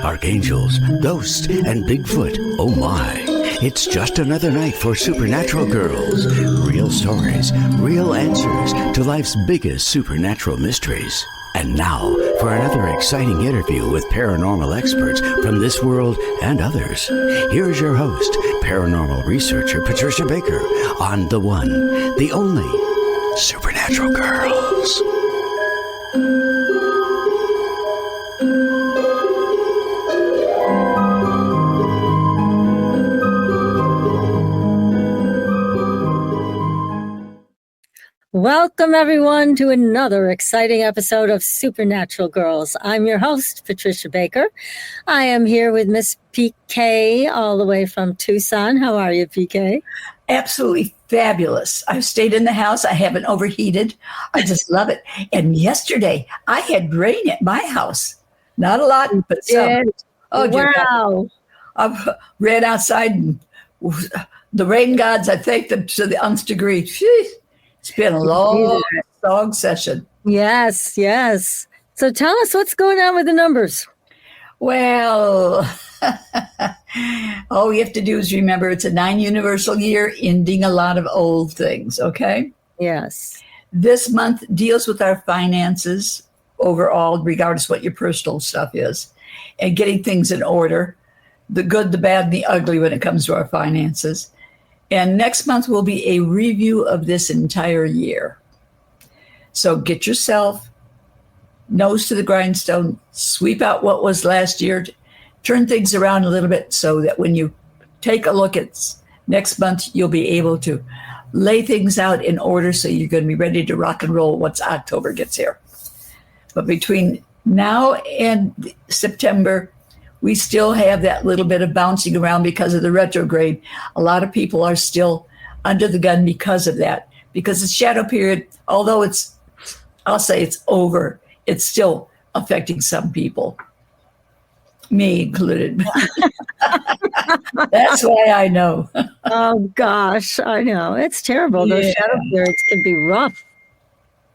Archangels, ghosts, and Bigfoot. Oh my. It's just another night for Supernatural Girls. Real stories, real answers to life's biggest supernatural mysteries. And now for another exciting interview with paranormal experts from this world and others. Here's your host, paranormal researcher Patricia Baker, on the one, the only Supernatural Girls. Welcome, everyone, to another exciting episode of Supernatural Girls. I'm your host, Patricia Baker. I am here with Miss PK all the way from Tucson. How are you, PK? Absolutely fabulous. I've stayed in the house. I haven't overheated. I just love it. And yesterday, I had rain at my house. Not a lot, but some. Oh, wow. I ran outside, and the rain gods, I thank them to the nth degree. Jeez. It's been a long session. Yes, yes. So tell us what's going on with the numbers. Well, all we have to do is remember it's a 9 universal year, ending a lot of old things, okay? Yes. This month deals with our finances overall, regardless what your personal stuff is, and getting things in order, the good, the bad, and the ugly when it comes to our finances. And next month will be a review of this entire year. So get yourself nose to the grindstone, sweep out what was last year, turn things around a little bit so that when you take a look at next month, you'll be able to lay things out in order so you're going to be ready to rock and roll once October gets here. But between now and September, we still have that little bit of bouncing around because of the retrograde. A lot of people are still under the gun because of that. Because the shadow period, although I'll say it's over, it's still affecting some people. Me included. That's why I know. Oh, gosh, I know. It's terrible. Those shadow periods can be rough,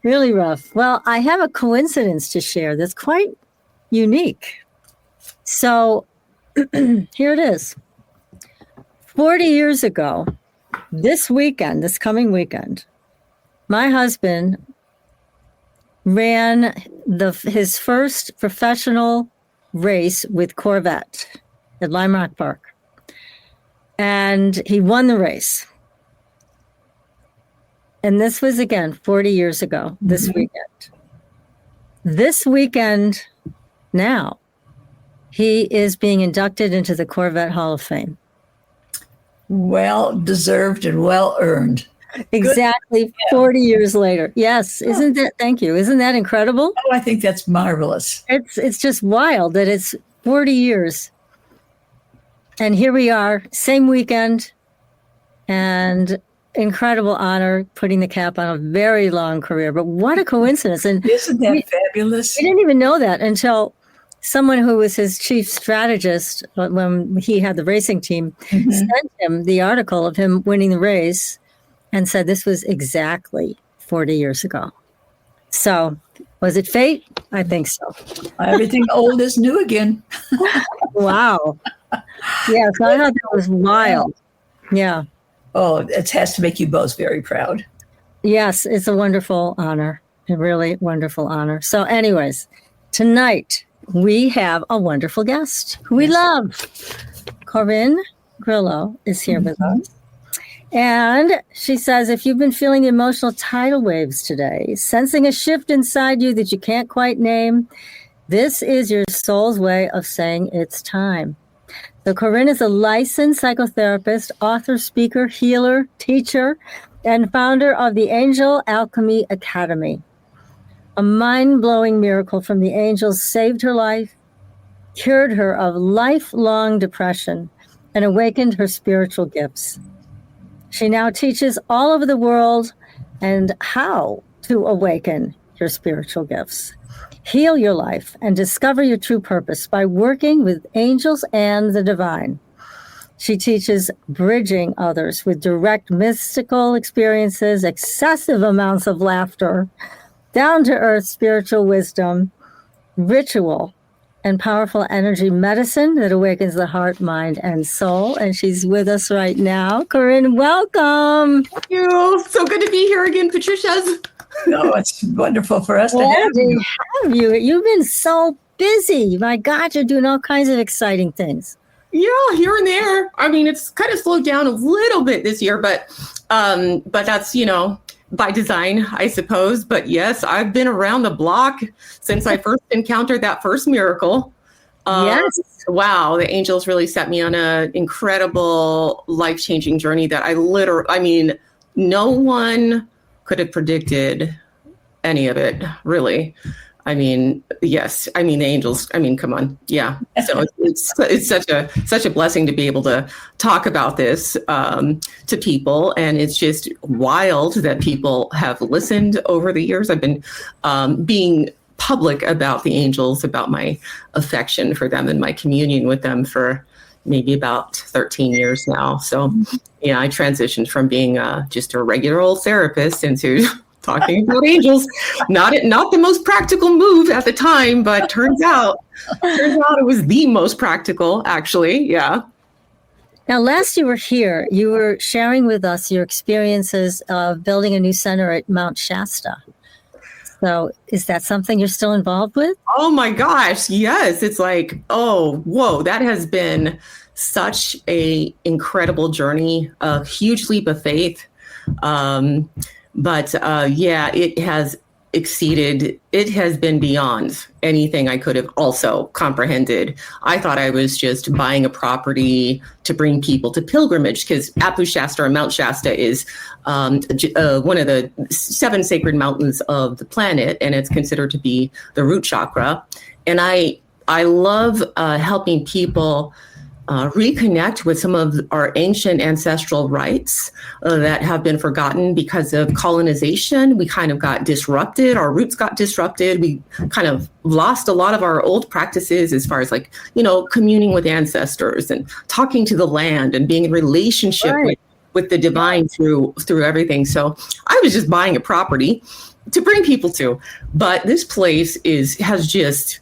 really rough. Well, I have a coincidence to share that's quite unique. So here it is. 40 years ago, this coming weekend, my husband ran his first professional race with Corvette at Lime Rock Park. And he won the race. And this was, again, 40 years ago, this weekend. This weekend now, he is being inducted into the Corvette Hall of Fame. Well deserved and well earned. Exactly. Good. 40 years later. Yes. Isn't that, thank you. Isn't that incredible? Oh, I think that's marvelous. It's just wild that it's 40 years. And here we are, same weekend, and incredible honor, putting the cap on a very long career. But what a coincidence. And isn't that fabulous? We didn't even know that until someone who was his chief strategist when he had the racing team sent him the article of him winning the race and said this was exactly 40 years ago. So was it fate? I think so. Everything old is new again. Wow. Yes, I thought that was wild. Yeah. Oh, it has to make you both very proud. Yes, it's a wonderful honor. A really wonderful honor. So anyways, tonight, we have a wonderful guest who we love. Corin Grillo is here with us. And she says, if you've been feeling the emotional tidal waves today, sensing a shift inside you that you can't quite name, this is your soul's way of saying it's time. So Corin is a licensed psychotherapist, author, speaker, healer, teacher, and founder of the Angel Alchemy Academy. A mind-blowing miracle from the angels saved her life, cured her of lifelong depression, and awakened her spiritual gifts. She now teaches all over the world and how to awaken your spiritual gifts, heal your life, and discover your true purpose by working with angels and the divine. She teaches bridging others with direct mystical experiences, excessive amounts of laughter, down-to-earth spiritual wisdom, ritual, and powerful energy medicine that awakens the heart, mind, and soul. And she's with us right now. Corin, welcome. Thank you. So good to be here again, Patricia's. No, it's wonderful for us to Glad have to you. have you. You've been so busy. My God, you're doing all kinds of exciting things. Yeah, here and there. I mean, it's kind of slowed down a little bit this year, but that's, by design, I suppose. But yes, I've been around the block since I first encountered that first miracle. Yes. Wow, the angels really set me on an incredible, life-changing journey that no one could have predicted any of it, really. I mean, yes. I mean, the angels. I mean, come on. Yeah. So it's such a blessing to be able to talk about this to people, and it's just wild that people have listened over the years. I've been being public about the angels, about my affection for them and my communion with them for maybe about 13 years now. So, yeah, I transitioned from being just a regular old therapist into talking about angels. Not the most practical move at the time, but turns out it was the most practical, actually. Yeah. Now, last you were here, you were sharing with us your experiences of building a new center at Mount Shasta. So is that something you're still involved with? Oh my gosh. Yes. It's like, oh, whoa, that has been such a incredible journey, a huge leap of faith. But it has exceeded, it has been beyond anything I could have also comprehended. I thought I was just buying a property to bring people to pilgrimage, because Apu Shasta or Mount Shasta is one of the 7 sacred mountains of the planet, and it's considered to be the root chakra. And I love helping people reconnect with some of our ancient ancestral rites that have been forgotten because of colonization. We kind of got disrupted. Our roots got disrupted. We kind of lost a lot of our old practices as far as communing with ancestors and talking to the land and being in relationship with the divine through everything. So I was just buying a property to bring people to. But this place has just,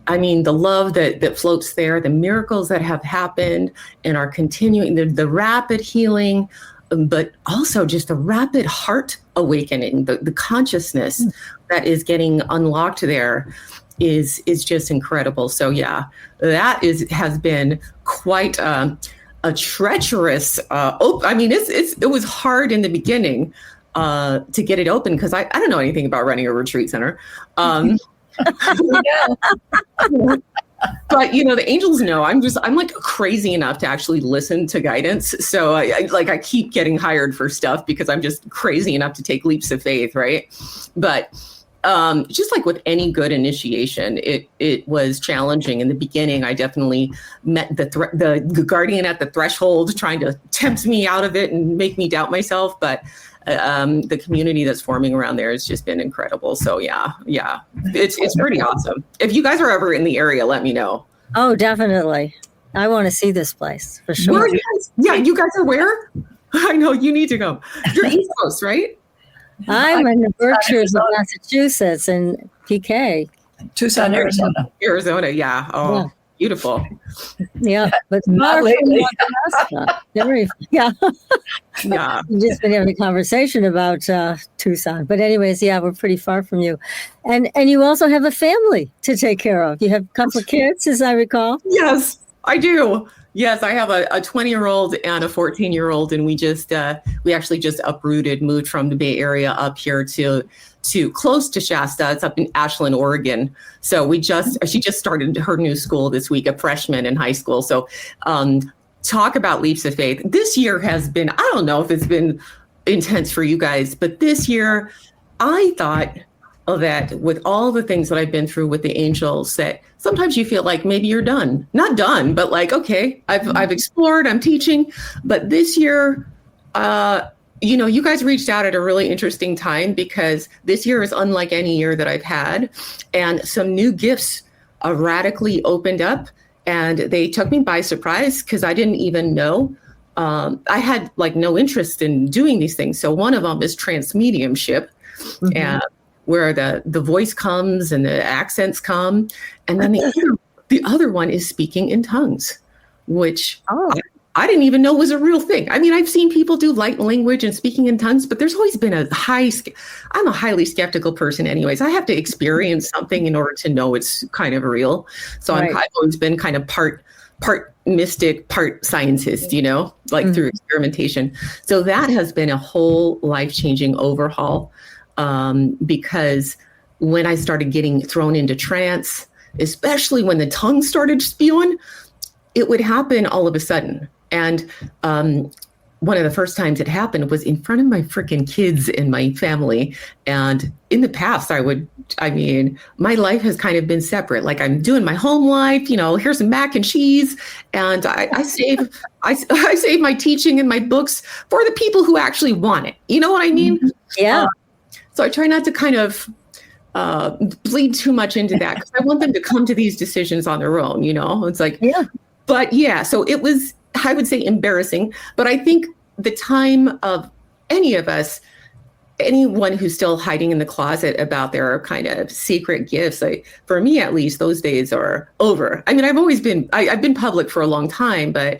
the love that floats there, the miracles that have happened and are continuing, the rapid healing, but also just the rapid heart awakening, the consciousness that is getting unlocked there is just incredible. So yeah, that has been quite a treacherous. It was hard in the beginning to get it open, because I don't know anything about running a retreat center. But the angels know I'm like crazy enough to actually listen to guidance. So I keep getting hired for stuff because I'm just crazy enough to take leaps of faith, right? But just like with any good initiation, it was challenging in the beginning. I definitely met the guardian at the threshold, trying to tempt me out of it and make me doubt myself. But the community that's forming around there has just been incredible. So yeah, it's pretty awesome. If you guys are ever in the area, let me know. Oh, definitely. I want to see this place for sure. Where are you guys? Yeah, you guys are where? I know you need to go. You're East Coast, right? I'm in the Berkshires of Massachusetts and PK. Tucson, Arizona. Arizona, yeah. Oh, Yeah. Beautiful. Yeah, but Not far lately. from yeah. Yeah. We've just been having a conversation about Tucson. But anyways, yeah, we're pretty far from you. And you also have a family to take care of. You have a couple of kids, as I recall. Yes, I do. Yes, I have a 20-year-old and a 14-year-old, and we actually just uprooted, moved from the Bay Area up here to close to Shasta. It's up in Ashland, Oregon. So she just started her new school this week, a freshman in high school. So talk about leaps of faith. This year has been, I don't know if it's been intense for you guys, but this year I thought that with all the things that I've been through with the angels, that sometimes you feel like maybe you're done, not done, but like, okay, I've explored, I'm teaching. But this year, you guys reached out at a really interesting time, because this year is unlike any year that I've had, and some new gifts radically opened up. and they took me by surprise because I didn't even know. I had like no interest in doing these things. So one of them is trance mediumship, and where the voice comes and the accents come, and then the other one is speaking in tongues, which I didn't even know was a real thing. I mean, I've seen people do light language and speaking in tongues, but there's always been I'm a highly skeptical person anyways. I have to experience something in order to know it's kind of real. So I've always been kind of part mystic, part scientist, through experimentation. So that has been a whole life-changing overhaul, because when I started getting thrown into trance, especially when the tongue started spewing, it would happen all of a sudden. And one of the first times it happened was in front of my freaking kids and my family. And in the past, my life has kind of been separate. Like I'm doing my home life, here's some mac and cheese. And I save my teaching and my books for the people who actually want it. You know what I mean? Yeah. So I try not to kind of bleed too much into that because I want them to come to these decisions on their own, It's like, but yeah, so it was, I would say, embarrassing. But I think the time of any of us, anyone who's still hiding in the closet about their kind of secret gifts, for me at least, those days are over. I mean, I've been public for a long time, but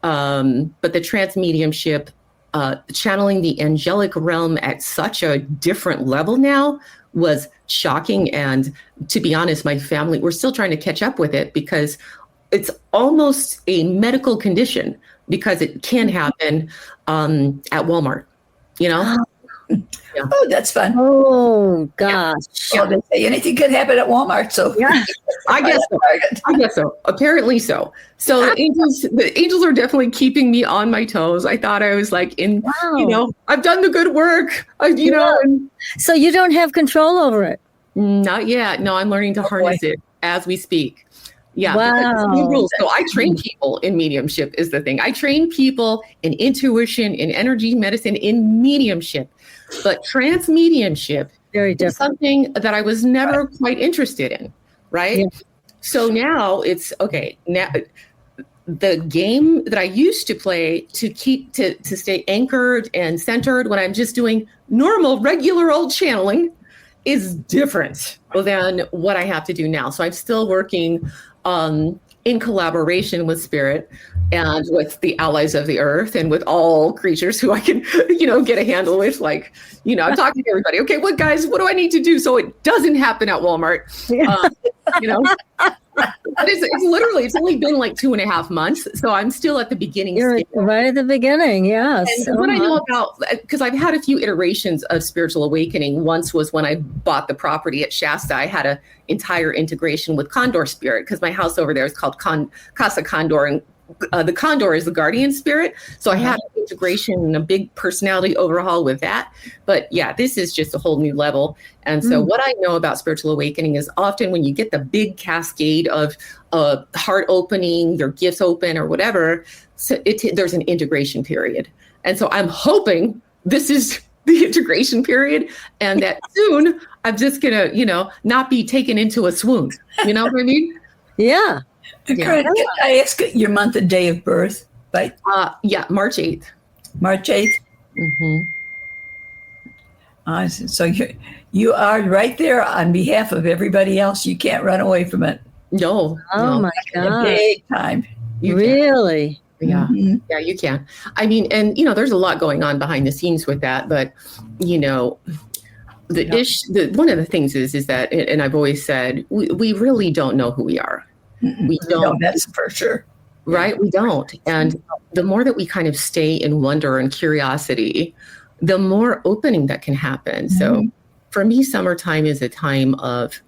the trance mediumship, channeling the angelic realm at such a different level now was shocking. And to be honest, my family, we're still trying to catch up with it because it's almost a medical condition because it can happen at Walmart, Yeah. Oh, that's fun. Oh, gosh. Yeah. They say anything could happen at Walmart. So yeah. I guess so. Apparently so. So the angels are definitely keeping me on my toes. I thought I was like I've done the good work, And so you don't have control over it? Not yet. No, I'm learning to harness it as we speak. Yeah. Wow. So I train people in mediumship is the thing. I train people in intuition, in energy medicine, in mediumship. But trance mediumship is something that I was never quite interested in, right? Yeah. So now it's okay. Now the game that I used to play to stay anchored and centered when I'm just doing normal, regular old channeling is different than what I have to do now. So I'm still working in collaboration with spirit and with the allies of the earth and with all creatures who I can, get a handle with. Like, I'm talking to everybody. Okay, what do I need to do so it doesn't happen at Walmart? But it's only been like 2.5 months. So I'm still at the beginning. You're right at the beginning. Yes. And what I know about, because I've had a few iterations of spiritual awakening. Once was when I bought the property at Shasta. I had an entire integration with Condor spirit because my house over there is called Casa Condor, and the condor is the guardian spirit. So I had an integration and a big personality overhaul with that. But yeah, this is just a whole new level. And so what I know about spiritual awakening is often when you get the big cascade of heart opening, your gifts open or whatever, so there's an integration period. And so I'm hoping this is the integration period and that soon I'm just going to, not be taken into a swoon. You know what I mean? Yeah. Corin, can I ask your month and day of birth? Right? March 8th. March 8th? Mm-hmm. So you are right there on behalf of everybody else. You can't run away from it. No. My God. Big time. Really? Yeah. Mm-hmm. Yeah, you can. I mean, and, there's a lot going on behind the scenes with that. But, one of the things is that, and I've always said, we really don't know who we are. We don't. No, that's for sure. Right? We don't. And the more that we kind of stay in wonder and curiosity, the more opening that can happen. Mm-hmm. So for me, summertime is a time of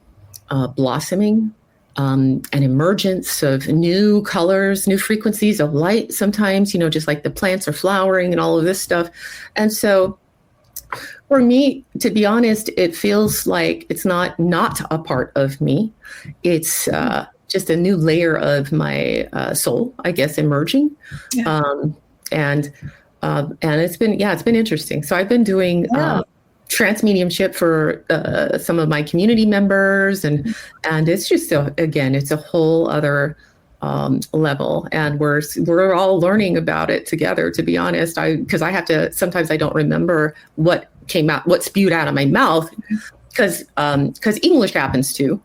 blossoming, an emergence of new colors, new frequencies of light. Sometimes, just like the plants are flowering and all of this stuff. And so for me, to be honest, it feels like it's not a part of me. It's just a new layer of my soul, I guess, emerging. Yeah. And it's been interesting. So I've been doing trance mediumship for some of my community members, and it's just it's a whole other level, and we're all learning about it together. To be honest, because I have to, sometimes I don't remember what came out, what spewed out of my mouth, because English happens too.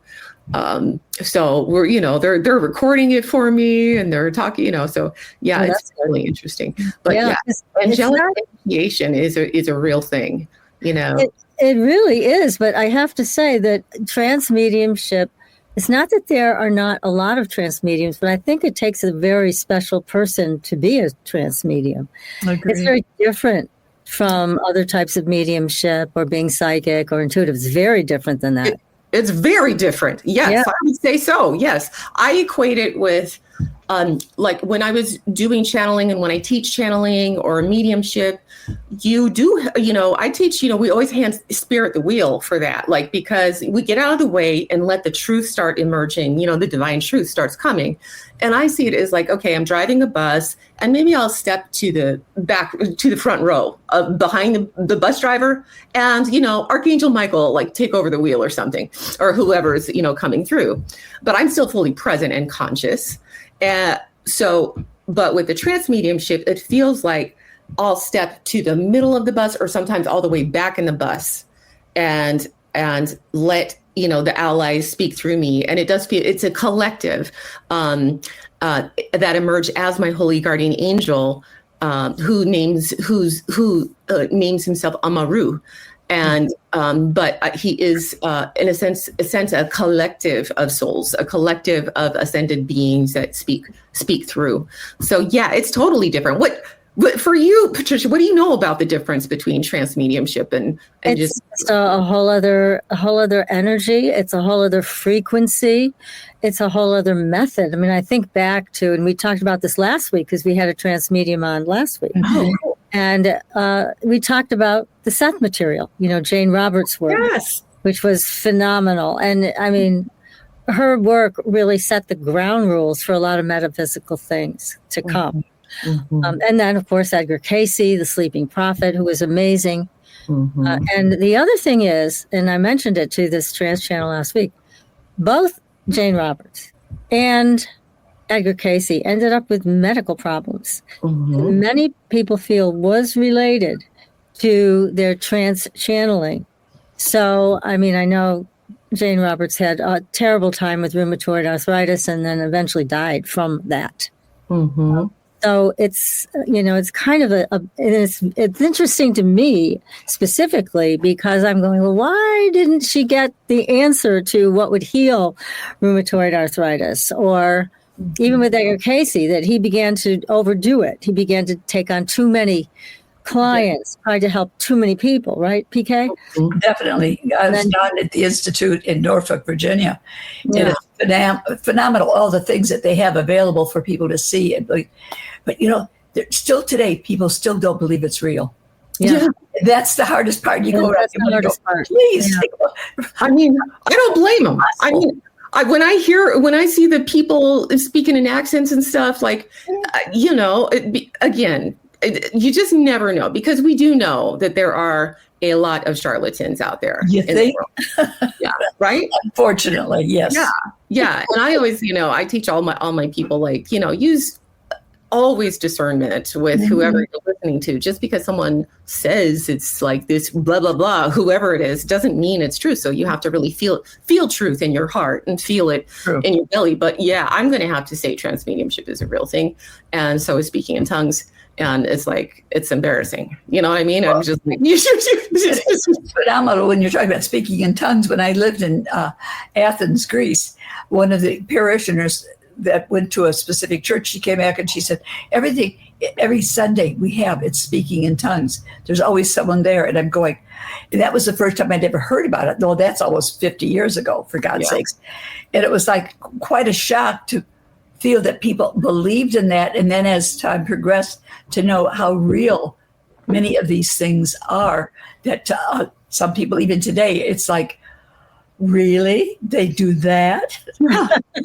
So we're, they're recording it for me and they're talking, so yeah, it's really interesting. But angelic initiation is a real thing, It really is. But I have to say that trance mediumship, it's not that there are not a lot of trance mediums, but I think it takes a very special person to be a trance medium. It's very different from other types of mediumship or being psychic or intuitive. It's very different than that. It's very different. Yes, I would say so. Yes. I equate it with like when I was doing channeling and when I teach channeling or mediumship, you do, I teach, we always hand spirit the wheel for that, like, because we get out of the way and let the truth start emerging, the divine truth starts coming. And I see it as like, okay, I'm driving a bus and maybe I'll step to the front row behind the bus driver and, Archangel Michael, like take over the wheel or something, or whoever is, coming through, but I'm still fully present and conscious. But with the trance mediumship, it feels like I'll step to the middle of the bus or sometimes all the way back in the bus and let, the allies speak through me. And it does feel, it's a collective that emerge as my holy guardian angel, who names himself Amaru. And but he is in a sense a collective of souls, a collective of ascended beings that speak through. So yeah, it's totally different. What for you, Patricia? What do you know about the difference between trance mediumship and it's just a whole other energy? It's a whole other frequency. It's a whole other method. I mean, I think back to, and we talked about this last week because we had a trance medium on last week. Oh, cool. And we talked about the Seth material, Jane Roberts' work, which was phenomenal. And I mean, her work really set the ground rules for a lot of metaphysical things to come. Mm-hmm. And then, of course, Edgar Casey, the Sleeping Prophet, who was amazing. Mm-hmm. And the other thing is, and I mentioned it to this trance channel last week, both Jane Roberts and Edgar Casey ended up with medical problems. Mm-hmm. Many people feel was related to their trance channeling. So, I mean, I know Jane Roberts had a terrible time with rheumatoid arthritis and then eventually died from that. Mm-hmm. So it's, it's kind of it's interesting to me specifically because I'm going, well, why didn't she get the answer to what would heal rheumatoid arthritis? Or even with Edgar Casey, that he began to overdo it. He began to take on too many clients, tried to help too many people, right, PK? Definitely. I was down at the Institute in Norfolk, Virginia. Yeah. And it's phenomenal, all the things that they have available for people to see. But still today, people still don't believe it's real. Yeah. That's the hardest part. You go around, please. Yeah. I mean, I don't blame them. I mean, when I see the people speaking in accents and stuff, like, you just never know, because we do know that there are a lot of charlatans out there. You think? Yeah, right? Unfortunately, yes. Yeah. And I always, I teach all my people, like, use always discernment with whoever you're listening to. Just because someone says it's like this blah blah blah, whoever it is, doesn't mean it's true. So you have to really feel truth in your heart and feel it in your belly. But yeah, I'm going to have to say trance mediumship is a real thing, and so is speaking in tongues. And it's like, it's embarrassing. You know what I mean? I'm just like, it's phenomenal when you're talking about speaking in tongues. When I lived in Athens, Greece, one of the parishioners that went to a specific church, she came back and she said, every Sunday we have, it's speaking in tongues. There's always someone there. And I'm going, and that was the first time I'd ever heard about it. No, that's almost 50 years ago, for God's sakes. And it was like quite a shock to feel that people believed in that. And then as time progressed, to know how real many of these things are, that some people, even today, it's like, really? They do that?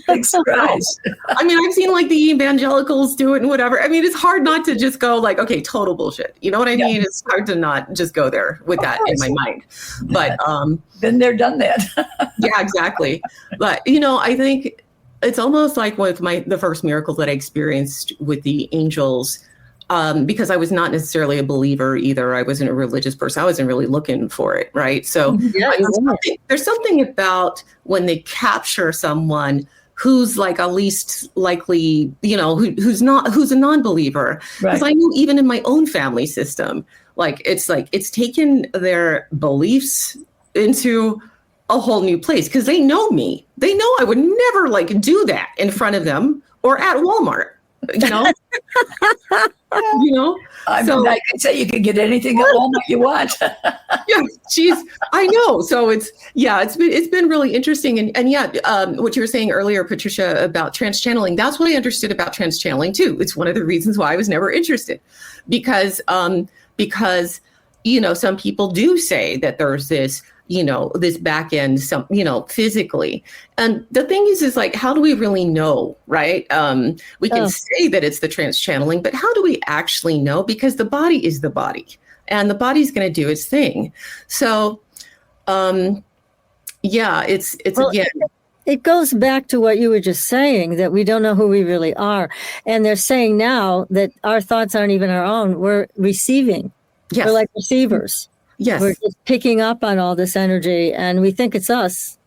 Big surprise. I mean, I've seen like the evangelicals do it and whatever. I mean, it's hard not to just go like, okay, total bullshit. You know what I mean? It's hard to not just go there with that in my mind. But been there, done that. Yeah, exactly. But, I think it's almost like with the first miracle that I experienced with the angels, because I was not necessarily a believer either. I wasn't a religious person. I wasn't really looking for it, right? So there's something about when they capture someone who's like at least likely, who's a non-believer. Because I know even in my own family system, it's taken their beliefs into a whole new place because they know me. They know I would never do that in front of them or at Walmart. I can say you can get anything at Walmart you want. I know. So it's been really interesting. And what you were saying earlier, Patricia, about trans-channeling, that's what I understood about trans-channeling too. It's one of the reasons why I was never interested because some people do say that there's this, this back end, physically. And the thing is how do we really know, right? We can say that it's the trans-channeling, but how do we actually know? Because the body is the body and the body's going to do its thing. So, it goes back to what you were just saying, that we don't know who we really are. And they're saying now that our thoughts aren't even our own. We're receiving. Yes. We're like receivers. Yes. We're just picking up on all this energy and we think it's us.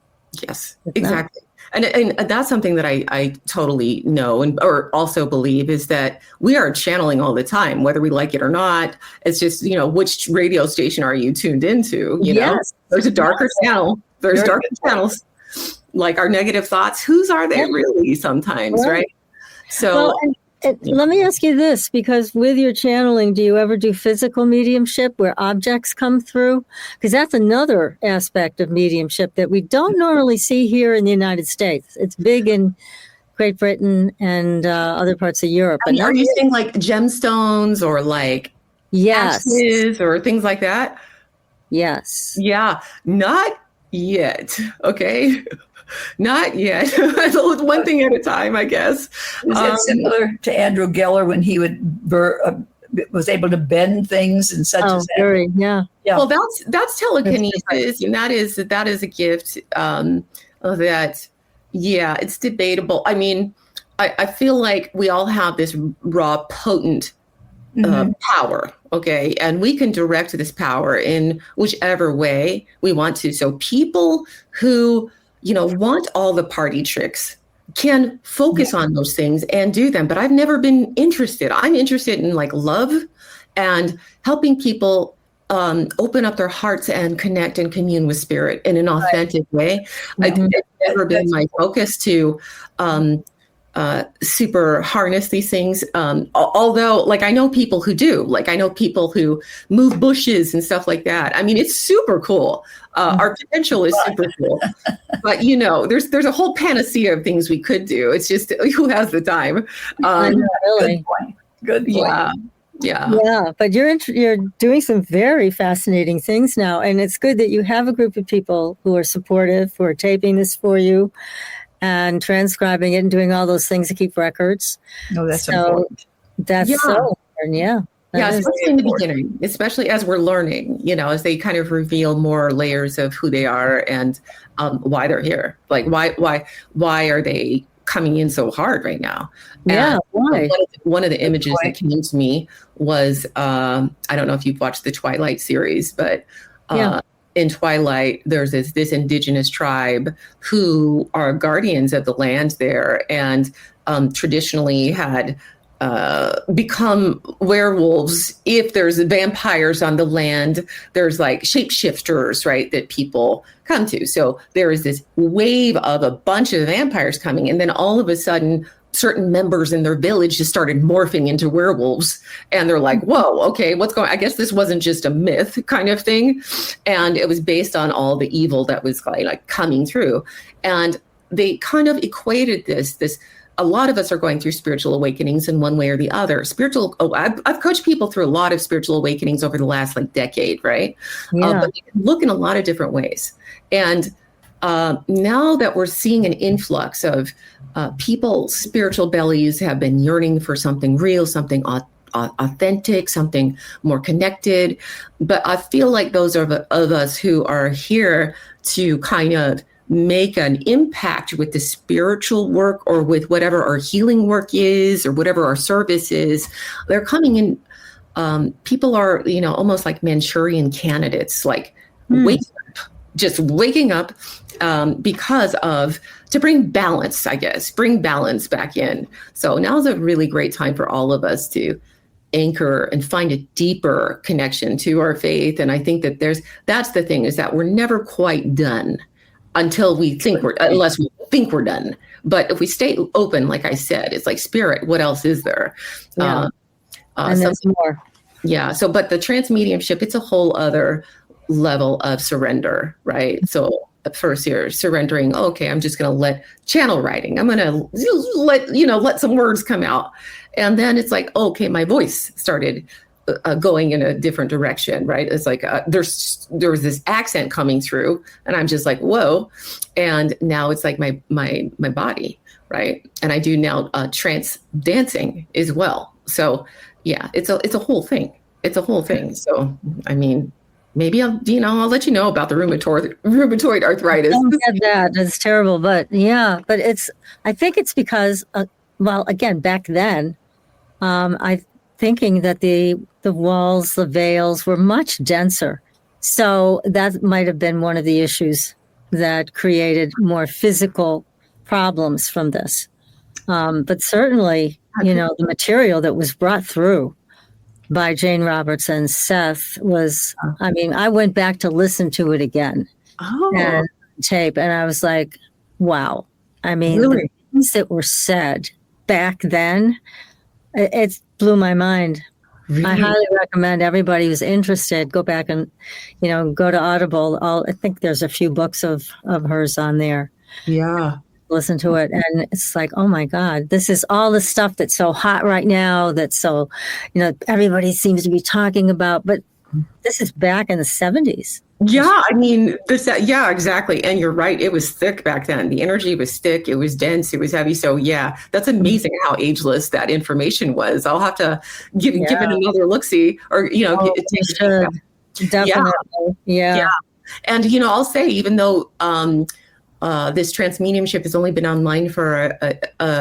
Yes, exactly. And that's something that I totally know or also believe is that we are channeling all the time, whether we like it or not. It's just, which radio station are you tuned into? Yes. There's a darker channel. There's darker channels. Like our negative thoughts, whose are they really sometimes, right? So let me ask you this, because with your channeling, do you ever do physical mediumship where objects come through? Because that's another aspect of mediumship that we don't normally see here in the United States. It's big in Great Britain and other parts of Europe. Are you saying like gemstones or ashes or things like that? Yes. Yeah, not yet. Okay. Not yet. One thing at a time, I guess. Is it similar to Andrew Geller when he was able to bend things and such as that? Very, yeah. Well, that's telekinesis, and that is a gift it's debatable. I mean, I feel like we all have this raw, potent power, okay? And we can direct this power in whichever way we want to. So people who want all the party tricks can focus on those things and do them. But I've never been interested. I'm interested in love and helping people open up their hearts and connect and commune with spirit in an authentic way. It's never been my focus to super harness these things. Although I know people who do, I know people who move bushes and stuff like that. I mean, it's super cool. Our potential is super cool, but there's a whole panacea of things we could do. It's just who has the time. Really. Good point. Yeah. But you're doing some very fascinating things now, and it's good that you have a group of people who are supportive, who are taping this for you and transcribing it and doing all those things to keep records. No, that's important. That's so important. Especially in the beginning, especially as we're learning, as they kind of reveal more layers of who they are and why they're here. Why are they coming in so hard right now? Yeah, why? One of the images that came to me was, I don't know if you've watched the Twilight series, but in Twilight, there's this indigenous tribe who are guardians of the land there and traditionally had become werewolves. If there's vampires on the land, there's shapeshifters, right, that people come to. So there is this wave of a bunch of vampires coming, and then all of a sudden certain members in their village just started morphing into werewolves, and they're like, whoa, okay, what's going on? I guess this wasn't just a myth kind of thing, and it was based on all the evil that was coming through. And they kind of equated this a lot of us are going through spiritual awakenings in one way or the other. I've coached people through a lot of spiritual awakenings over the last decade, right? But they can look in a lot of different ways. And now that we're seeing an influx of people's spiritual bellies have been yearning for something real, something authentic, something more connected. But I feel like those of us who are here to kind of make an impact with the spiritual work or with whatever our healing work is or whatever our service is, they're coming in. People are, almost like Manchurian candidates, like waking up to bring balance, I guess, bring balance back in. So now's a really great time for all of us to anchor and find a deeper connection to our faith. And I think that that's the thing, is that we're never quite done unless we think we're done. But if we stay open, like I said, it's like spirit, what else is there? Yeah. And there's more. Yeah. So, but the trance mediumship, it's a whole other level of surrender, right? So at first you're surrendering, okay, I'm just going to let channel writing. I'm going to let some words come out. And then it's like, okay, my voice started going in a different direction, right? It's like there was this accent coming through, and I'm just like, whoa. And now it's like my body, right? And I do now trance dancing as well. So yeah, it's a whole thing. It's a whole thing. So I mean, maybe I'll let you know about the rheumatoid arthritis. Don't get that. It's terrible, but yeah, but I think it's because, again, back then, I thinking that the walls, the veils were much denser. So that might have been one of the issues that created more physical problems from this. But certainly, the material that was brought through by Jane Roberts and Seth was, I went back to listen to it again and tape, and I was like, wow. Really? The things that were said back then, it blew my mind. Really? I highly recommend everybody who's interested, go back and, go to Audible. I think there's a few books of hers on there. Yeah. Listen to it. And it's like, oh my God, this is all the stuff that's so hot right now. That's so, everybody seems to be talking about, but this is back in the 70s. Yeah. Yeah, exactly. And you're right. It was thick back then. The energy was thick. It was dense. It was heavy. So yeah, that's amazing how ageless that information was. I'll have to give it another look-see, or, definitely. Yeah. And, I'll say, even though, this trance mediumship has only been online for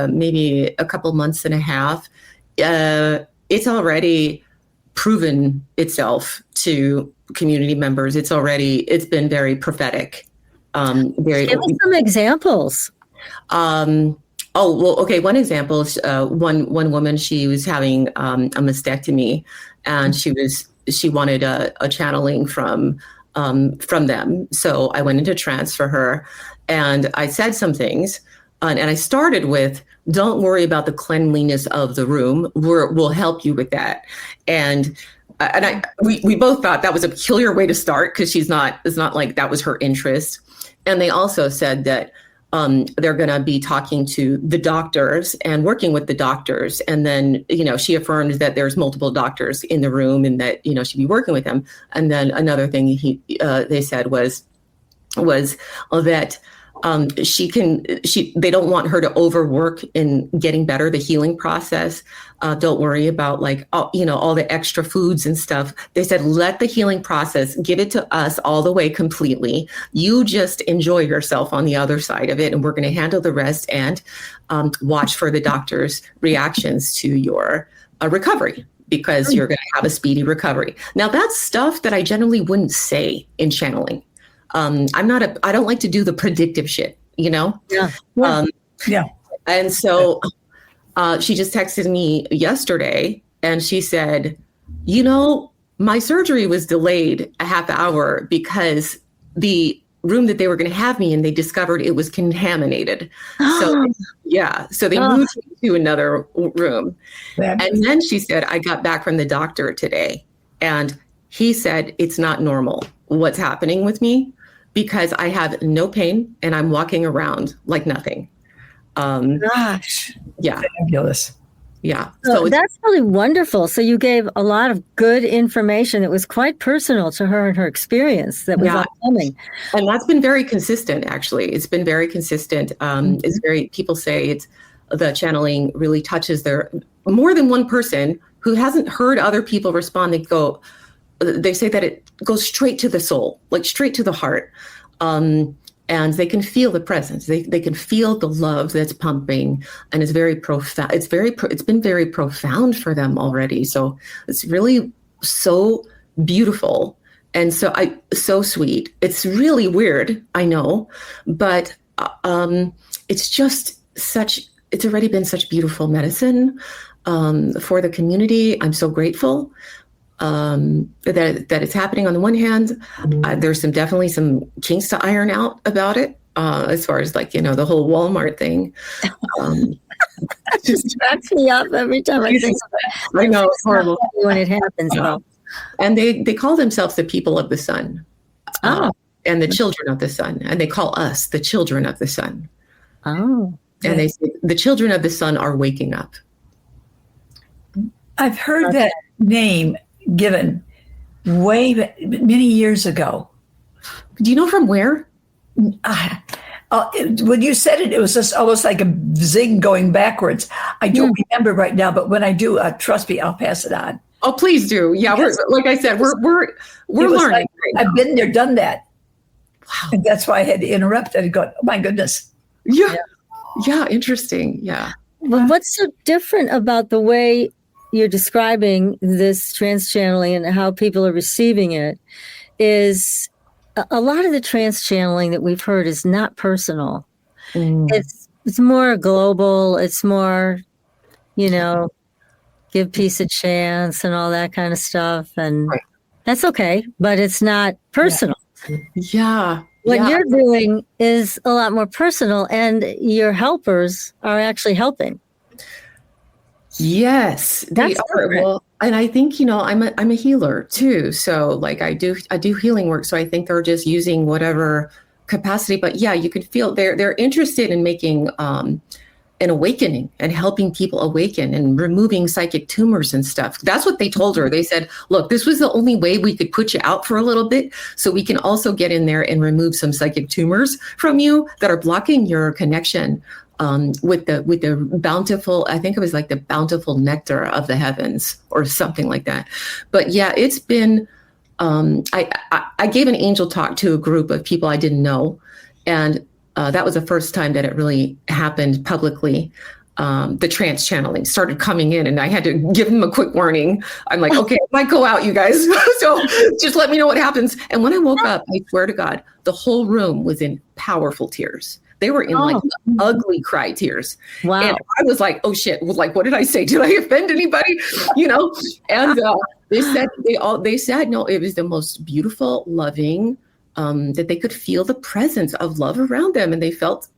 maybe a couple months and a half, it's already proven itself to community members. It's been very prophetic. Give us some examples. Okay. One example is one woman. She was having a mastectomy, and she wanted a channeling from them. So I went into trance for her, and I said some things, and I started with, don't worry about the cleanliness of the room. We'll help you with that. And we both thought that was a peculiar way to start, because it's not like that was her interest. And they also said that they're going to be talking to the doctors and working with the doctors. And then, she affirmed that there's multiple doctors in the room, and that, she'd be working with them. And then another thing they said was that they don't want her to overwork in getting better, the healing process. Don't worry about all the extra foods and stuff. They said, let the healing process, give it to us all the way completely. You just enjoy yourself on the other side of it, and we're going to handle the rest, and watch for the doctor's reactions to your recovery, because you're going to have a speedy recovery. Now, that's stuff that I generally wouldn't say in channeling. I don't like to do the predictive shit, Yeah. And so she just texted me yesterday, and she said, my surgery was delayed a half hour because the room that they were going to have me in, they discovered it was contaminated. So they moved me to another room. And then she said, I got back from the doctor today, and he said, it's not normal what's happening with me, because I have no pain and I'm walking around like nothing. Gosh. Yeah. Fabulous. Yeah. So that's really wonderful. So you gave a lot of good information that was quite personal to her and her experience that was upcoming. And that's been very consistent, actually. It's been very consistent. People say the channeling really touches more than one person who hasn't heard other people respond. They say that it goes straight to the soul, like straight to the heart. and they can feel the presence. They can feel the love that's pumping, and it's very profound. It's been very profound for them already. So it's really so beautiful and so sweet. It's really weird, I know, but it's just it's already been such beautiful medicine for the community. I'm so grateful that it's happening on the one hand. There's definitely some kinks to iron out about it, as far as the whole Walmart thing. Just cracks me up every time I think of it. I know, it's horrible when it happens. Though. And they call themselves the people of the sun, and the children of the sun, and they call us the children of the sun. Oh, and they say the children of the sun are waking up. I've heard that name given many years ago. Do you know from where? When you said it, it was just almost like a zing going backwards. I don't remember right now, but when I do, trust me, I'll pass it on. Oh, please do. Yeah, like I said, we're learning. I've been there, done that. Wow, and that's why I had to interrupt and go, oh my goodness. Yeah, interesting. Yeah. Well, what's so different about the way you're describing this trance channeling and how people are receiving it is a lot of the trance channeling that we've heard is not personal. It's more global. It's more, give peace a chance and all that kind of stuff. And that's okay, but it's not personal. Yeah. What you're doing is a lot more personal, and your helpers are actually helping. Yes, they are. Well, and I think I'm a healer too. So I do healing work. So I think they're just using whatever capacity. But yeah, you could feel they're interested in making an awakening and helping people awaken and removing psychic tumors and stuff. That's what they told her. They said, look, this was the only way we could put you out for a little bit, so we can also get in there and remove some psychic tumors from you that are blocking your connection with the bountiful, I think it was like the bountiful nectar of the heavens or something like that. But yeah, it's been, I gave an angel talk to a group of people I didn't know. And that was the first time that it really happened publicly. The trance channeling started coming in, and I had to give them a quick warning. I'm like, okay, I might go out, you guys. So just let me know what happens. And when I woke up, I swear to God, the whole room was in powerful tears. They were in ugly cry tears. Wow. And I was like, oh shit. Like, what did I say? Did I offend anybody? And they said, no, it was the most beautiful, loving, that they could feel the presence of love around them. And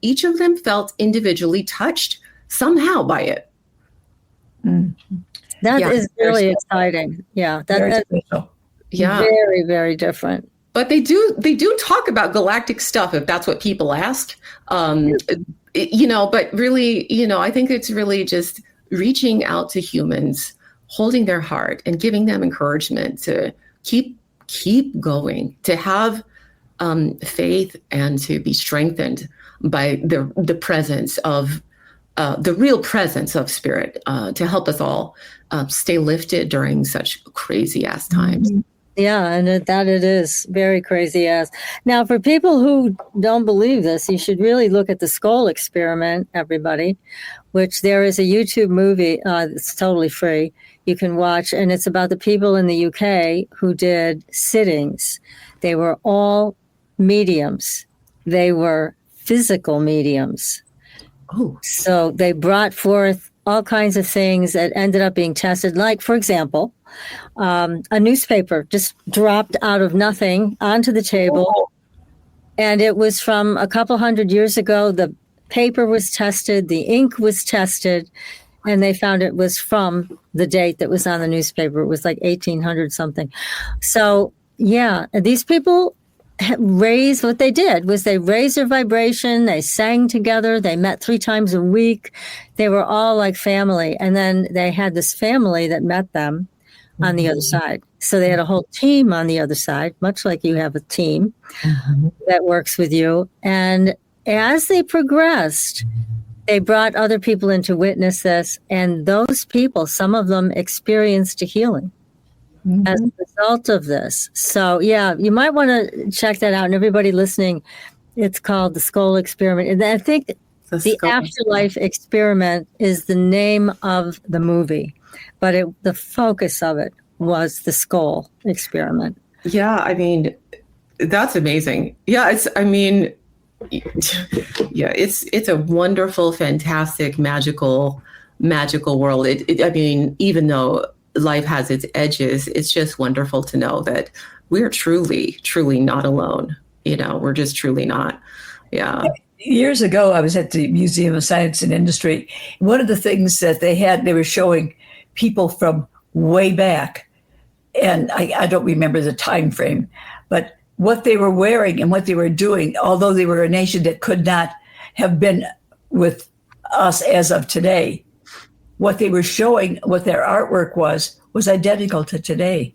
each of them felt individually touched somehow by it. That is really exciting. Yeah. That's very, very different. But they do talk about galactic stuff, if that's what people ask. But really, I think it's really just reaching out to humans, holding their heart and giving them encouragement to keep going, to have faith, and to be strengthened by the presence of the real presence of spirit, to help us all stay lifted during such crazy ass times. Yeah, and that it is very crazy ass. Now, for people who don't believe this, you should really look at the Skull Experiment, everybody, which there is a YouTube movie. It's totally free. You can watch, and it's about the people in the UK who did sittings. They were all mediums. They were physical mediums. Oh, so they brought forth all kinds of things that ended up being tested. Like, for example, a newspaper just dropped out of nothing onto the table. And it was from a couple hundred years ago. The paper was tested, the ink was tested, and they found it was from the date that was on the newspaper. It was like 1800 something. So, yeah, these people raised, what they did was they raised their vibration, they sang together, they met 3 times a week. They were all like family. And then they had this family that met them on the other side. So they had a whole team on the other side, much like you have a team that works with you. And as they progressed, they brought other people in to witness this. And those people, some of them experienced a healing as a result of this. So, yeah, you might want to check that out. And everybody listening, It's called the Skull Experiment. And I think the Skull Afterlife Experiment is the name of the movie, but the focus of it was the Skull Experiment. Yeah, I mean, that's amazing. Yeah, it's a wonderful, fantastic, magical world. I mean, even though life has its edges, it's just wonderful to know that we're truly, truly not alone. We're just truly not. Yeah. Years ago, I was at the Museum of Science and Industry. One of the things that they were showing people from way back, and I don't remember the time frame, but what they were wearing and what they were doing, although they were a nation that could not have been with us as of today, what they were showing, what their artwork was identical to today.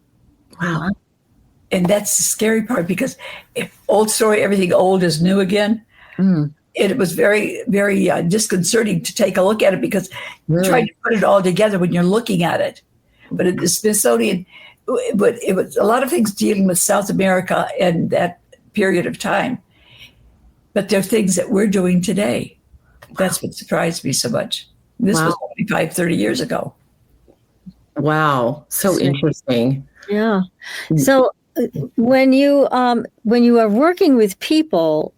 Wow. And that's the scary part, because old story, everything old is new again. Mm. It was very, very disconcerting to take a look at it, because Really? trying to put it all together when you're looking at it. But at the Smithsonian, but it was a lot of things dealing with South America and that period of time. But there are things that we're doing today. That's what surprised me so much. This was 25, 30 years ago. Wow. So interesting. Yeah. So when you are working with people,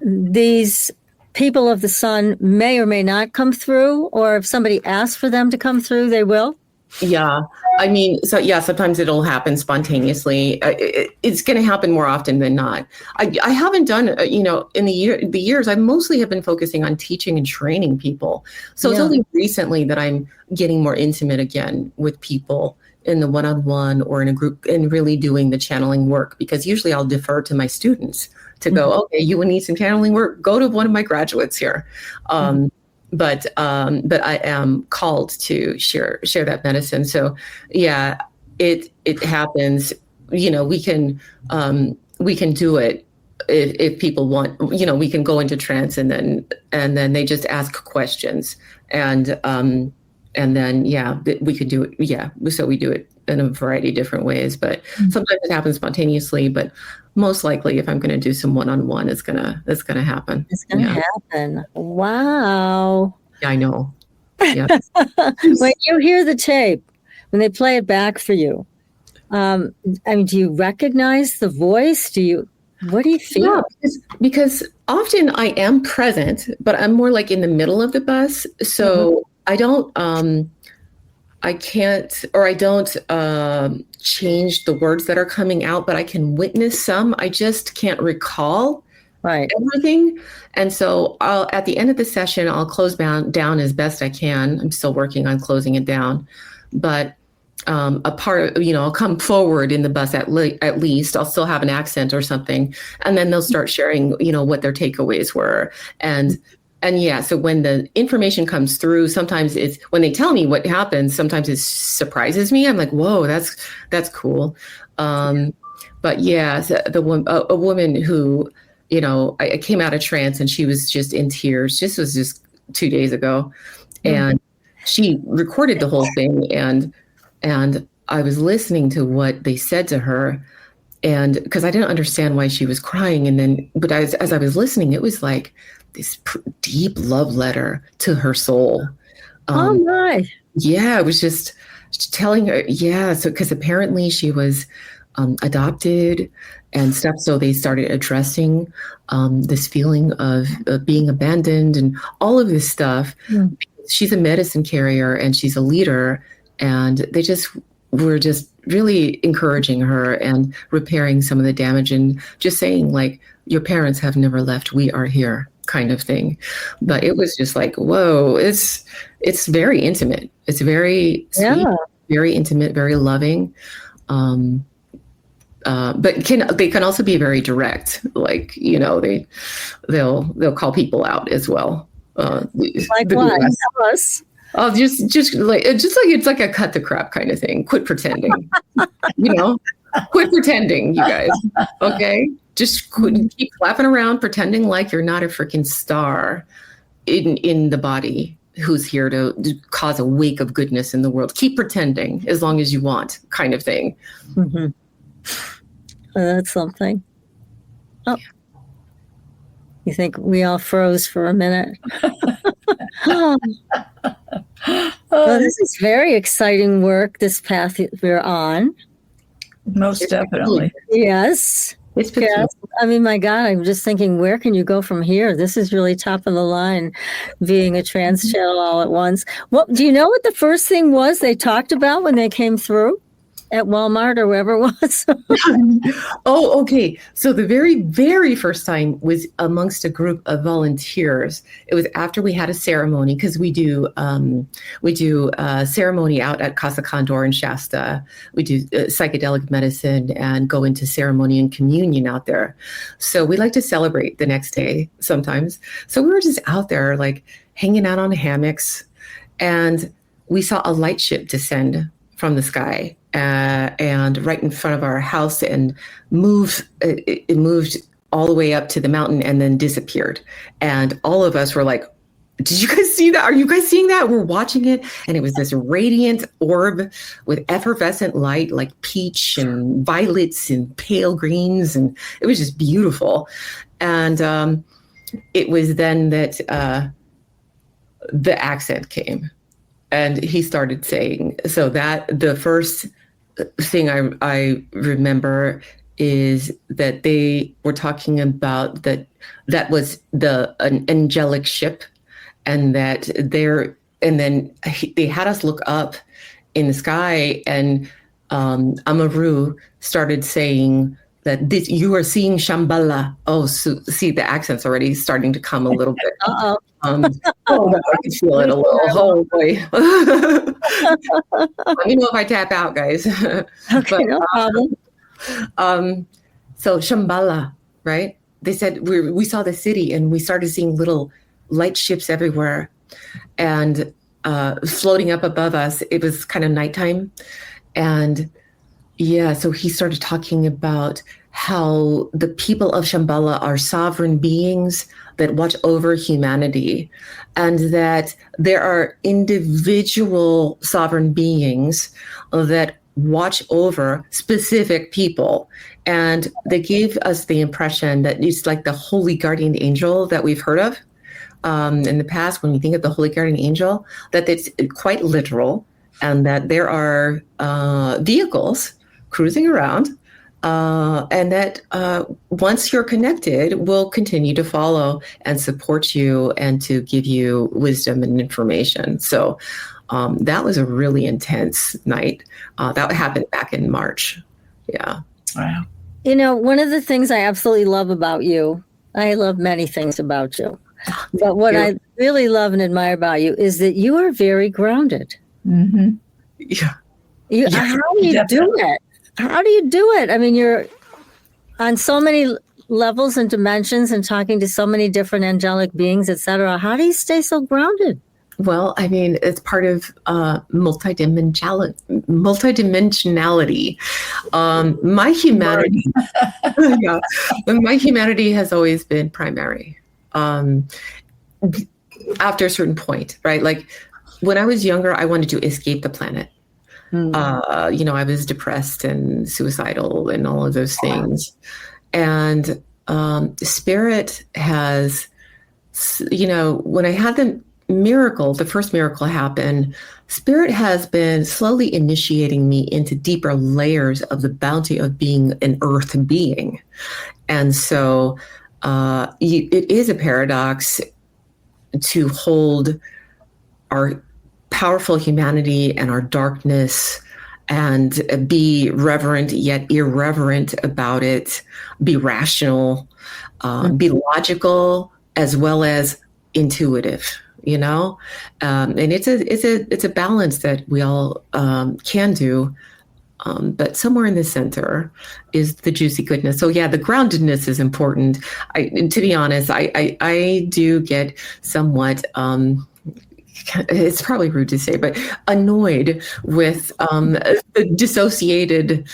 these people of the sun may or may not come through, or if somebody asks for them to come through, they will. Yeah. I mean, so yeah, sometimes it'll happen spontaneously. It's going to happen more often than not. I haven't done, in the years, I mostly have been focusing on teaching and training people. So it's only recently that I'm getting more intimate again with people in the one-on-one or in a group, and really doing the channeling work, because usually I'll defer to my students to go, okay, you would need some channeling work, go to one of my graduates here. But I am called to share that medicine. So yeah, it happens. We can do it if people want. We can go into trance, and then they just ask questions, and then we could do it. Yeah, so we do it in a variety of different ways, but sometimes it happens spontaneously. But most likely, if I'm going to do some one-on-one, it's gonna happen. It's going to happen. Wow. Yeah, I know. Yeah. When you hear the tape, when they play it back for you, do you recognize the voice? What do you feel? Yeah, because often I am present, but I'm more like in the middle of the bus. So I don't, I can't, or I don't change the words that are coming out, but I can witness some. I just can't recall everything. And so at the end of the session, I'll close down as best I can. I'm still working on closing it down, but a part of, I'll come forward in the bus at least. I'll still have an accent or something. And then they'll start sharing, what their takeaways were. And yeah, so when the information comes through, sometimes it's when they tell me what happens, sometimes it surprises me. I'm like, whoa, that's cool. But yeah, a woman who, I came out of trance and she was just in tears. This was just 2 days ago. And she recorded the whole thing. And I was listening to what they said to her. And because I didn't understand why she was crying. But as I was listening, it was like this deep love letter to her soul. Oh my. Yeah, it was just telling her, so because apparently she was adopted and stuff. So they started addressing this feeling of being abandoned and all of this stuff. She's a medicine carrier and she's a leader, and they were just really encouraging her and repairing some of the damage and just saying, like, your parents have never left. We are here, kind of thing. But it was just like, whoa, it's very intimate. It's very sweet, very intimate, very loving. But they can also be very direct. Like, they'll call people out as well. Like what? Tell us. Oh, just like it's like a cut the crap kind of thing. Quit pretending. Quit pretending, you guys. Okay, just keep flapping around, pretending like you're not a freaking star in the body who's here to cause a wake of goodness in the world. Keep pretending as long as you want, kind of thing. Mm-hmm. That's something. Oh. You think we all froze for a minute? Well, this is very exciting work, this path we're on. Most definitely. Yes. It's Yes. I mean, my God, I'm just thinking, where can you go from here? This is really top of the line, being a trans channel all at once. What do you know what the first thing was they talked about when they came through at Walmart or wherever it was? Oh, okay. So the very, very first time was amongst a group of volunteers. It was after we had a ceremony, because we do ceremony out at Casa Condor in Shasta. We do psychedelic medicine and go into ceremony and communion out there. So we like to celebrate the next day sometimes. So we were just out there like hanging out on hammocks, and we saw a light ship descend from the sky. And right in front of our house, and it moved all the way up to the mountain and then disappeared. And all of us were like, did you guys see that? Are you guys seeing that? We're watching it. And it was this radiant orb with effervescent light, like peach and violets and pale greens. And it was just beautiful. And it was then that the accent came. And he started saying, so that the first thing I remember is that they were talking about that was an angelic ship, and that then they had us look up in the sky, and Amaru started saying that you are seeing Shambhala. Oh, so, see, the accent's already starting to come a little bit. Uh-oh. Oh, I can feel it a little. Oh boy. Let me know if I tap out, guys. Okay, no problem. So Shambhala, right? They said we saw the city, and we started seeing little light ships everywhere, and floating up above us. It was kind of nighttime, and yeah. So he started talking about how the people of Shambhala are sovereign beings that watch over humanity, and that there are individual sovereign beings that watch over specific people. And they gave us the impression that it's like the holy guardian angel that we've heard of in the past. When we think of the holy guardian angel, that it's quite literal, and that there are vehicles cruising around, and that once you're connected, we'll continue to follow and support you and to give you wisdom and information. So that was a really intense night. That happened back in March. Yeah. Wow. You know, one of the things I absolutely love about you, I love many things about you, but what I really love and admire about you is that you are very grounded. Mm-hmm. Yeah. How do you do it? How do you do it? I mean, you're on so many levels and dimensions and talking to so many different angelic beings, et cetera. How do you stay so grounded? Well, I mean, it's part of multidimensionality. My humanity, yeah, my humanity has always been primary. After a certain point, right? Like when I was younger, I wanted to escape the planet. I was depressed and suicidal and all of those things. And Spirit has, when I had the first miracle happen, Spirit has been slowly initiating me into deeper layers of the bounty of being an earth being. And so it is a paradox to hold our powerful humanity and our darkness and be reverent yet irreverent about it, be rational, be logical as well as intuitive, and it's a balance that we all can do. But somewhere in the center is the juicy goodness. So yeah, the groundedness is important. To be honest, I do get somewhat, it's probably rude to say, but annoyed with the dissociated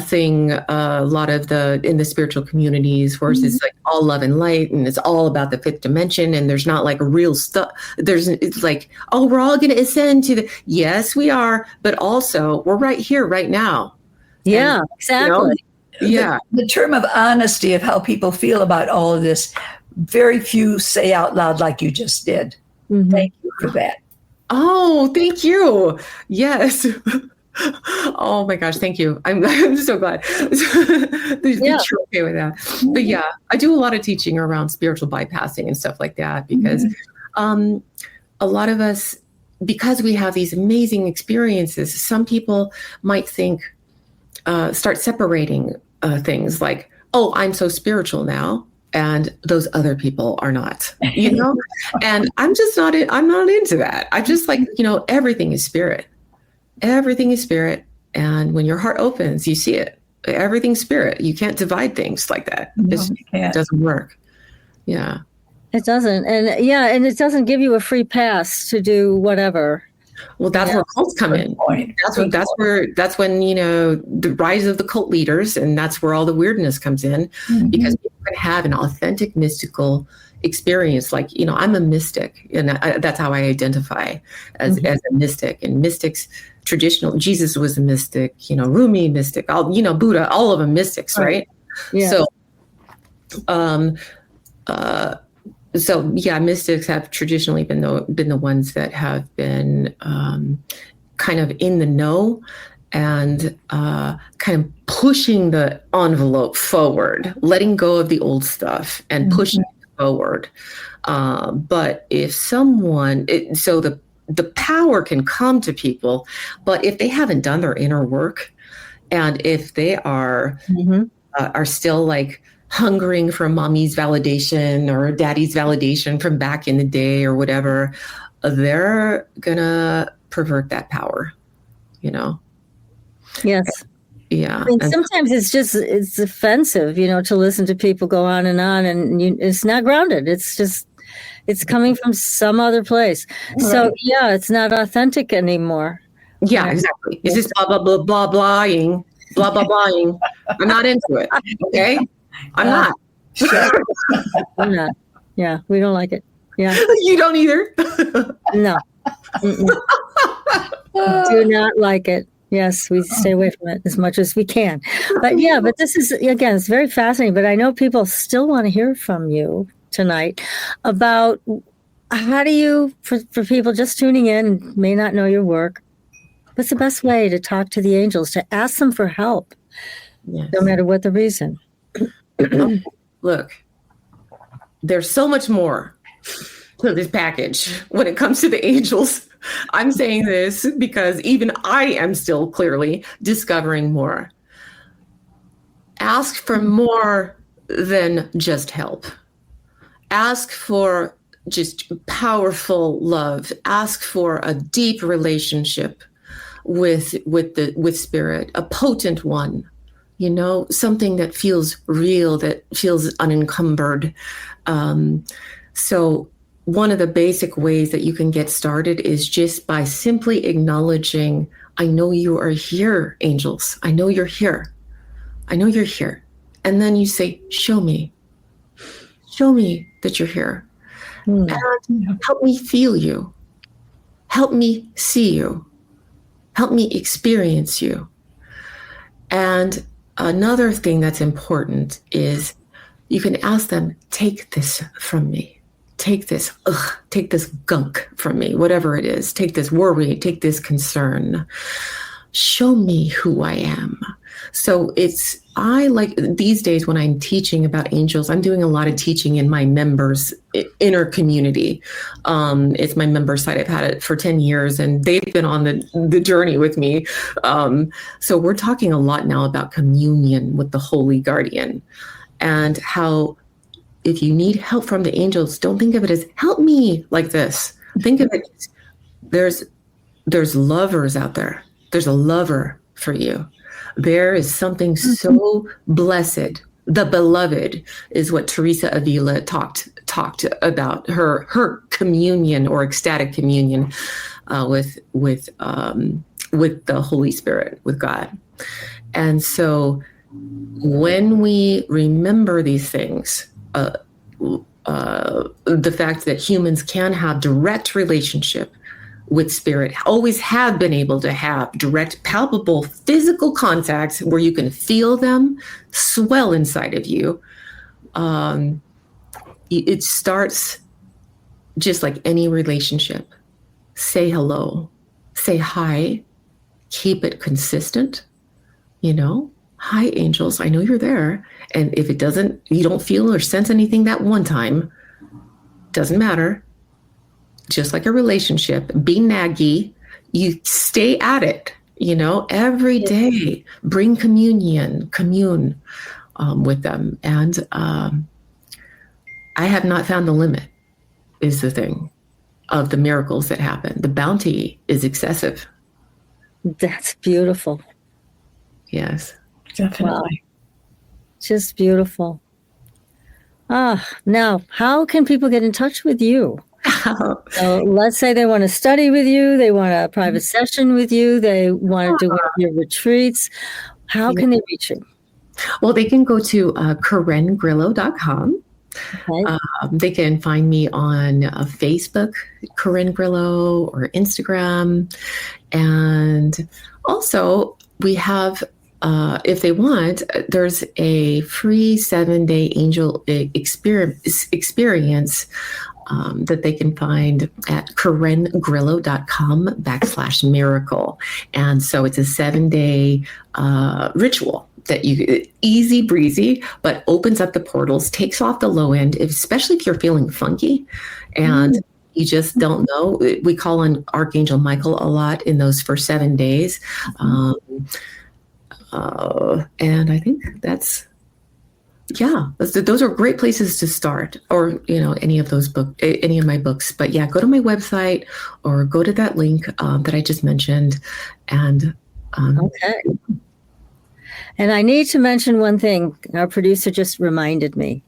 thing. A lot of in the spiritual communities, where it's like all love and light, and it's all about the fifth dimension, and there's not like a real stuff. It's like, oh, we're all going to ascend to yes, we are, but also we're right here, right now. Yeah, exactly. The term of honesty of how people feel about all of this very few say out loud like you just did. Mhm. Thank you for that. Oh, thank you. Yes. Oh my gosh, thank you. I'm so glad that you're okay with that. But yeah, I do a lot of teaching around spiritual bypassing and stuff like that because a lot of us, because we have these amazing experiences, some people might start separating things like, oh, I'm so spiritual now, and those other people are not, and I'm not into that. I just like, everything is spirit. Everything is spirit. And when your heart opens, you see it. Everything's spirit. You can't divide things like that. No, it doesn't work. Yeah. It doesn't. And it doesn't give you a free pass to do whatever. Well, that's where cults come in. That's when, the rise of the cult leaders, and that's where all the weirdness comes in, because people can have an authentic mystical experience. Like, I'm a mystic, and that's how I identify as a mystic. And mystics, traditional, Jesus was a mystic, Rumi mystic, Buddha, all of them mystics, right? Yeah. So mystics have traditionally been the ones that have been kind of in the know and kind of pushing the envelope forward, letting go of the old stuff and pushing it forward. But if the power can come to people, but if they haven't done their inner work, and if they are still like hungering for mommy's validation or daddy's validation from back in the day or whatever, they're gonna pervert that power, Yes. Yeah. And sometimes it's offensive, to listen to people go on, and it's not grounded. It's coming from some other place. Right. So it's not authentic anymore. Yeah, exactly. It's just blah, blah, blah, blah, blahing, blah, blah, blahing. I'm not into it. Okay. I'm not. I'm not. Yeah, we don't like it. Yeah. You don't either? No. Do not like it. Yes, we stay away from it as much as we can. But this is, again, it's very fascinating. But I know people still want to hear from you tonight about how do you, for people just tuning in and may not know your work, what's the best way to talk to the angels, to ask them for help, no matter what the reason? Look, there's so much more to this package when it comes to the angels. I'm saying this because even I am still clearly discovering more. Ask for more than just help. Ask for just powerful love. Ask for a deep relationship with spirit, a potent one. Something that feels real, that feels unencumbered. So one of the basic ways that you can get started is just by simply acknowledging, I know you are here, angels. I know you're here. I know you're here. And then you say, show me that you're here. And help me feel you. Help me see you. Help me experience you. And another thing that's important is you can ask them, take this from me. Take this gunk from me, whatever it is. Take this worry, take this concern. Show me who I am. So I like these days when I'm teaching about angels, I'm doing a lot of teaching in my members' inner community. It's my member site. I've had it for 10 years and they've been on the journey with me. So we're talking a lot now about communion with the Holy Guardian and how if you need help from the angels, don't think of it as help me like this. Think of it as there's lovers out there. There's a lover for you. There is something so blessed. The beloved is what Teresa Avila talked about, her communion or ecstatic communion with the Holy Spirit, with God. And so when we remember these things, the fact that humans can have direct relationship with spirit, always have been able to have direct, palpable, physical contacts where you can feel them swell inside of you. it starts just like any relationship. Say hello, say hi, keep it consistent. Hi, angels, I know you're there. And if you don't feel or sense anything that one time, doesn't matter. Just like a relationship, be naggy, you stay at it, every day, bring commune with them. And I have not found the limit, is the thing, of the miracles that happen. The bounty is excessive. That's beautiful. Yes. Definitely. Wow. Just beautiful. Now, how can people get in touch with you? So let's say they want to study with you, they want a private session with you, they want to do one of your retreats. How can they reach you? Well, they can go to CorinGrillo.com. Okay. They can find me on Facebook, Corin Grillo, or Instagram. And also, we have, if they want, there's a free 7-day angel experience that they can find at CorinGrillo.com/miracle. And so it's a 7-day ritual that easy breezy, but opens up the portals, takes off the low end, especially if you're feeling funky and you just don't know. We call on Archangel Michael a lot in those first 7 days. And I think those are great places to start, or, any of my books. But yeah, go to my website or go to that link that I just mentioned. And okay. And I need to mention one thing. Our producer just reminded me.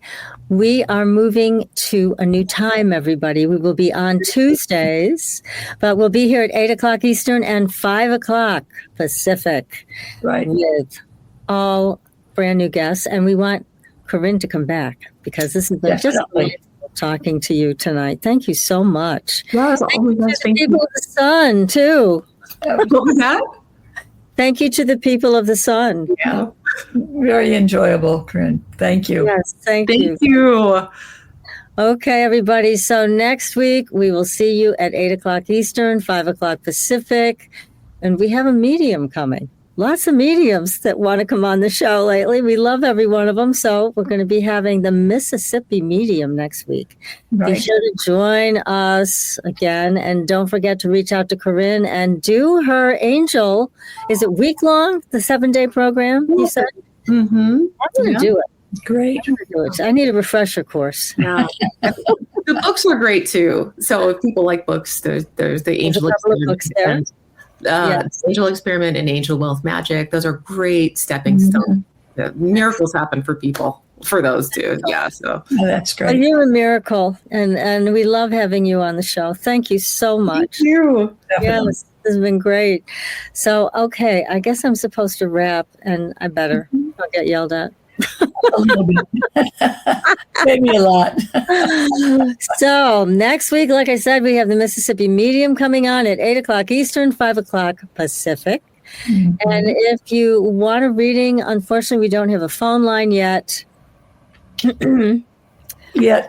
We are moving to a new time, everybody. We will be on Tuesdays, but we'll be here at 8 o'clock Eastern and 5 o'clock Pacific. Right. With all brand new guests. And we want Corinne to come back, because this has been just wonderful talking to you tonight. Thank you so much. Yes, Thank you to the people of the sun, too. What was that? Thank you to the people of the sun. Yeah. Very enjoyable, Corinne. Thank you. Yes, thank you. Okay, everybody. So next week, we will see you at 8 o'clock Eastern, 5 o'clock Pacific. And we have a medium coming. Lots of mediums that want to come on the show lately. We love every one of them. So we're going to be having the Mississippi medium next week. Right. Be sure to join us again. And don't forget to reach out to Corinne and do her angel. Is it week long, the 7-day program, you said? Mm-hmm. I'm going to do it. Great. I'm gonna do it. I need a refresher course. Yeah. The books are great too. So if people like books, there's the Angel Experiment. Angel Experiment and Angel Wealth Magic. Those are great stepping stones. Miracles happen for people for those too. Yeah. So that's great. You're a miracle, and we love having you on the show. Thank you so much. Thank you. Yes, this has been great. So, okay, I guess I'm supposed to wrap, and I better. I'll get yelled at. A little bit. Maybe a lot. So next week, like I said, we have the Mississippi medium coming on at 8 o'clock Eastern, 5 o'clock Pacific. Mm-hmm. And if you want a reading, unfortunately, we don't have a phone line yet. Yeah.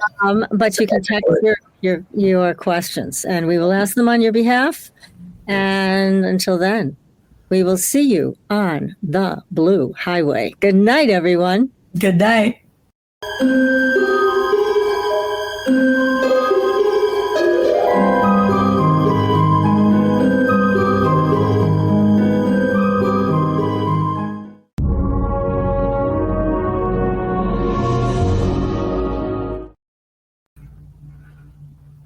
But you can text your questions, and we will ask them on your behalf. And until then, we will see you on the Blue Highway. Good night, everyone. Good night.